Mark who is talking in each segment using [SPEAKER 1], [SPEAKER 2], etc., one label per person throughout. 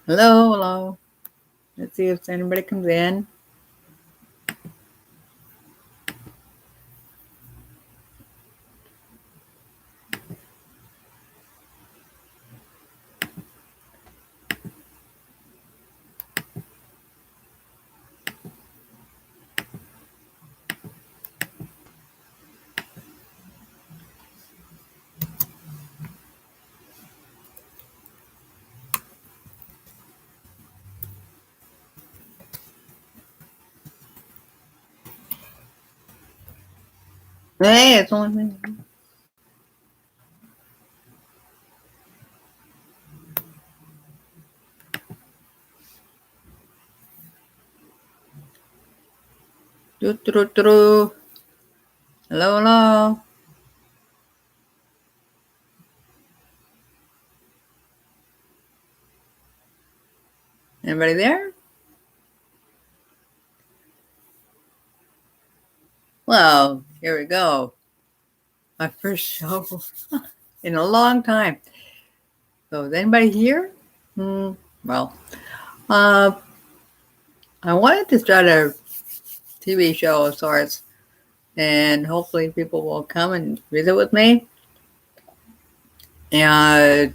[SPEAKER 1] Hello, hello. Let's see if anybody comes in. Hey, it's only me. Doo, doo, doo, doo, doo. Hello, hello. Anybody there? Well, here we go. My first show in a long time. So, is anybody here? Well, uh, I wanted to start a TV show of sorts, and hopefully, people will come and visit with me. And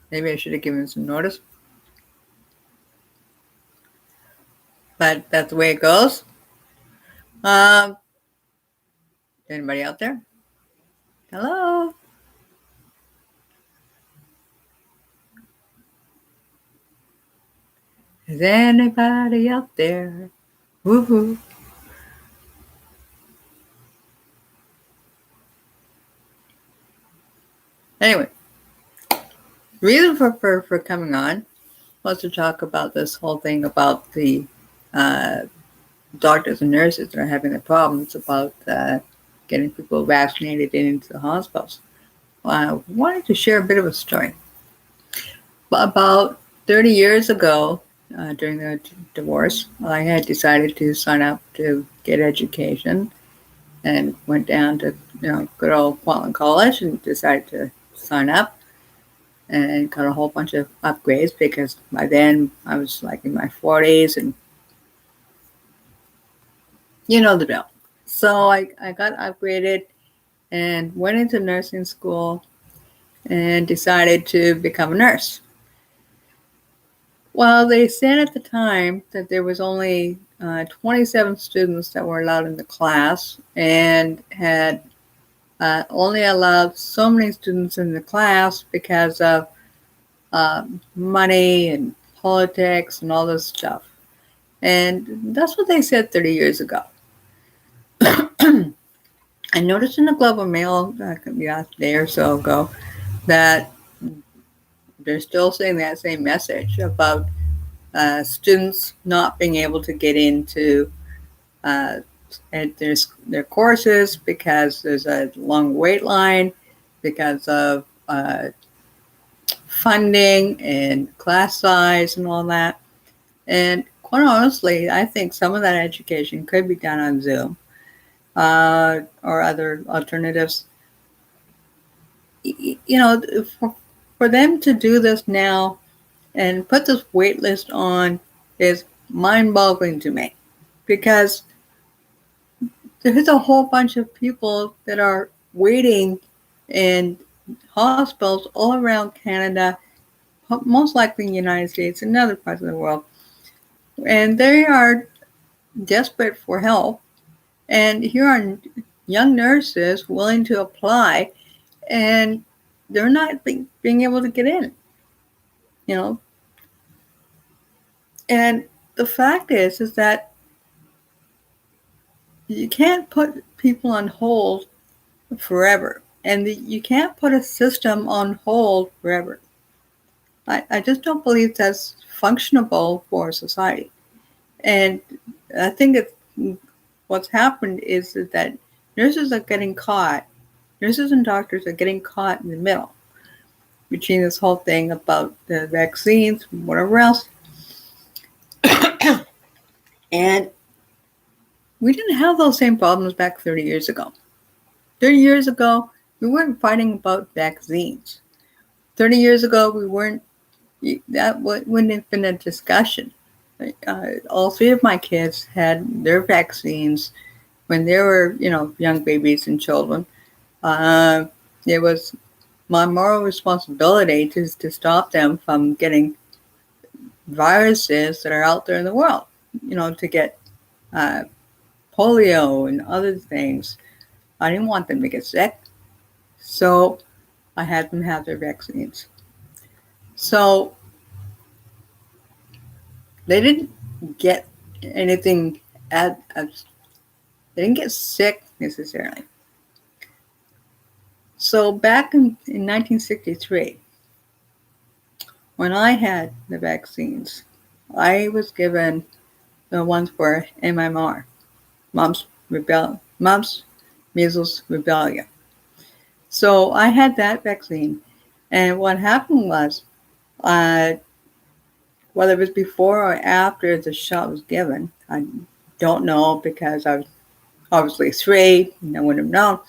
[SPEAKER 1] maybe I should have given some notice, but that's the way it goes. Um, Anybody out there? Hello. Is anybody out there? Woohoo. Anyway, reason for coming on was to talk about this whole thing about the uh, doctors and nurses that are having the problems about getting people vaccinated into the hospitals. Well, I wanted to share a bit of a story. About 30 years ago, during the divorce, I had decided to sign up to get education and went down to good old Portland College and decided to sign up and got a whole bunch of upgrades because by then I was like in my 40s and you know the drill. So I got upgraded and went into nursing school and decided to become a nurse. Well, they said at the time that there was only 27 students that were allowed in the class and had only allowed so many students in the class because of money and politics and all this stuff. And that's what they said 30 years ago. I noticed in the Global Mail a day or so ago that they're still saying that same message about students not being able to get into uh, their courses because there's a long wait line because of funding and class size and all that. And quite honestly, I think some of that education could be done on Zoom or other alternatives. You know, for them to do this now and put this wait list on is mind-boggling to me because there's a whole bunch of people that are waiting in hospitals all around Canada, most likely in the United States and other parts of the world. And they are desperate for help. And here are young nurses willing to apply, and they're not being able to get in, you know. And the fact is that you can't put people on hold forever. And you can't put a system on hold forever. I just don't believe that's functionable for society. And I think what's happened is that nurses are getting caught, nurses and doctors are getting caught in the middle between this whole thing about the vaccines and whatever else. And we didn't have those same problems back 30 years ago. 30 years ago, we weren't fighting about vaccines. 30 years ago, we weren't That wouldn't have been a discussion. All three of my kids had their vaccines when they were, young babies and children. Uh, it was my moral responsibility to stop them from getting viruses that are out there in the world, to get uh, polio and other things. I didn't want them to get sick, so I had them have their vaccines. So they didn't get anything they didn't get sick necessarily. So back in 1963, when I had the vaccines, I was given the ones for MMR, mumps, measles, rubella. So I had that vaccine, and what happened was, uh, whether it was before or after the shot was given, I don't know because I was obviously 3, and I wouldn't have known.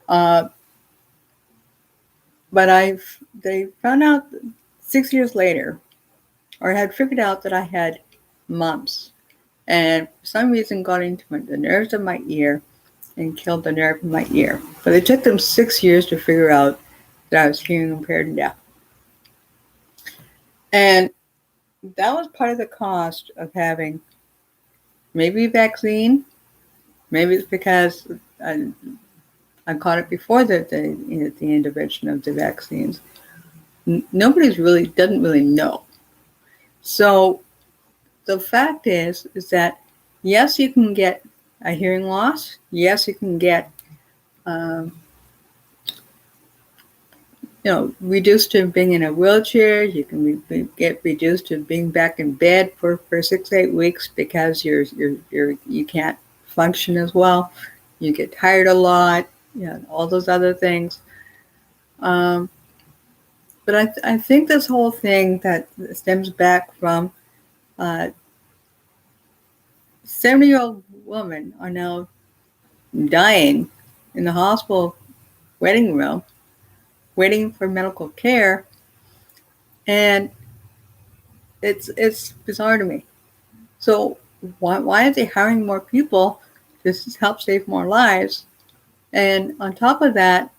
[SPEAKER 1] Uh, but they found out 6 years later, or had figured out that I had mumps, and for some reason got into the nerves of my ear and killed the nerve in my ear. But it took them 6 years to figure out that I was hearing impaired and deaf. And that was part of the cost of having maybe a vaccine. Maybe it's because I caught it before the intervention of the vaccines. Nobody's really doesn't really know. So the fact is that yes, you can get a hearing loss. Yes, you can get reduced to being in a wheelchair. You can get reduced to being back in bed for 6 to 8 weeks because you can't function as well. You get tired a lot. All those other things. But I think this whole thing that stems back from 70-year-old women are now dying in the hospital waiting room, waiting for medical care, and it's bizarre to me. So why are they hiring more people to help save more lives? And on top of that,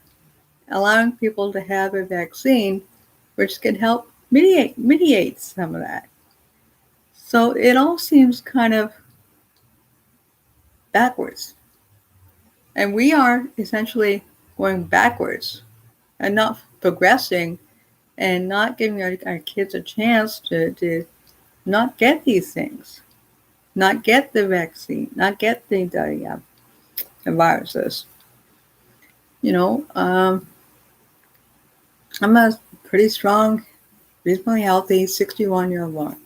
[SPEAKER 1] allowing people to have a vaccine, which can help mediate some of that. So it all seems kind of backwards. And we are essentially going backwards and not progressing and not giving our kids a chance to not get these things, not get the vaccine, not get the viruses. I'm a pretty strong, reasonably healthy 61-year-old woman.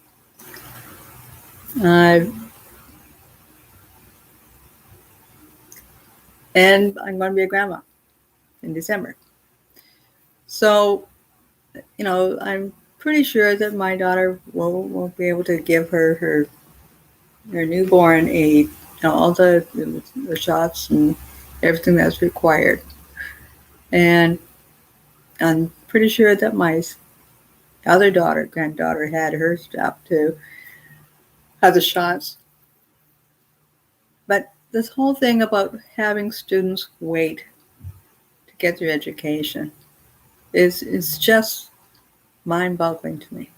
[SPEAKER 1] And I'm going to be a grandma in December. So, I'm pretty sure that my daughter will be able to give her newborn all the shots and everything that's required. And I'm pretty sure that my other granddaughter had her stuff to have the shots. But this whole thing about having students wait to get their education is just mind-boggling to me.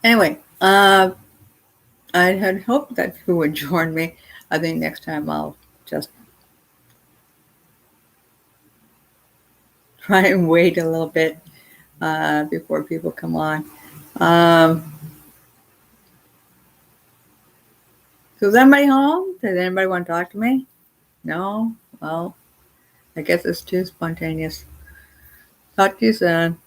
[SPEAKER 1] Anyway, I had hoped that you would join me. I think next time I'll just try and wait a little bit before people come on. So is anybody home? Does anybody want to talk to me? No? Well, I guess it's too spontaneous. Talk to you soon.